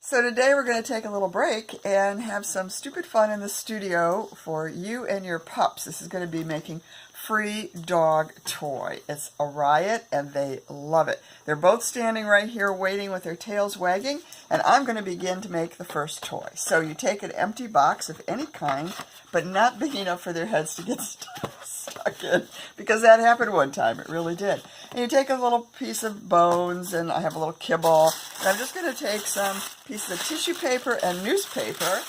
So today we're going to take a little break and have some stupid fun in the studio for you and your pups. This is going to be making free dog toy. It's a riot and they love it. They're both standing right here waiting with their tails wagging, and I'm going to begin to make the first toy. So you take an empty box of any kind, but not big enough for their heads to get stuck in, because that happened one time. It really did. And you take a little piece of bones, and I have a little kibble, and I'm just going to take some pieces of tissue paper and newspaper.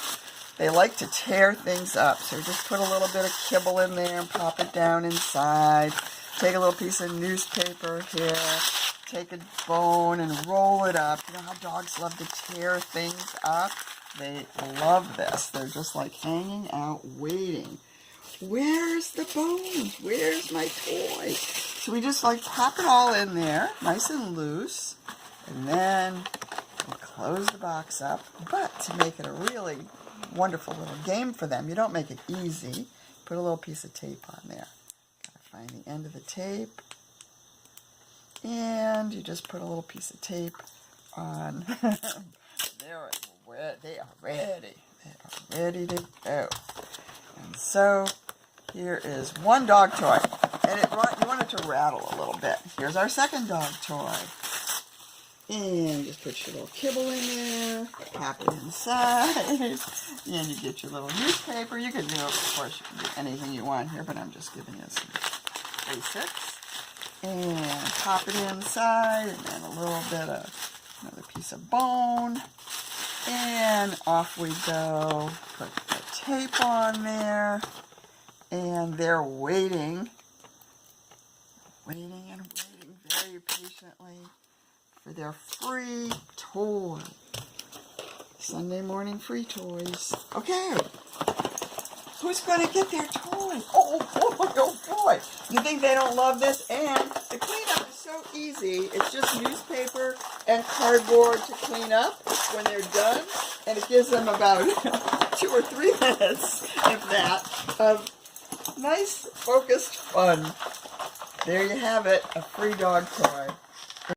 They like to tear things up, so just put a little bit of kibble in there and pop it down inside. Take a little piece of newspaper here, take a bone and roll it up. You know how dogs love to tear things up? They love this. They're just like hanging out waiting. Where's the bones? Where's my toy? So we just like pop it all in there, nice and loose, and then we'll close the box up. But to make it a really wonderful little game for them, you don't make it easy. Put a little piece of tape on there. Gotta find the end of the tape, and you just put a little piece of tape on. They are ready. They are ready to go. And so here is one dog toy, and you want it to rattle a little bit. Here's our second dog toy. And just put your little kibble in there, pop it inside, and you get your little newspaper. You can do, of course, you can do anything you want here, but I'm just giving you some basics. And pop it inside, and then a little bit of another piece of bone. And off we go. Put the tape on there, and they're waiting very patiently for their free toy. Sunday morning free toys. Okay. Who's going to get their toy? Oh boy. You think they don't love this? And the cleanup is so easy. It's just newspaper and cardboard to clean up when they're done. And it gives them about 2 or 3 minutes, if that, of nice, focused fun. There you have it, a free dog toy.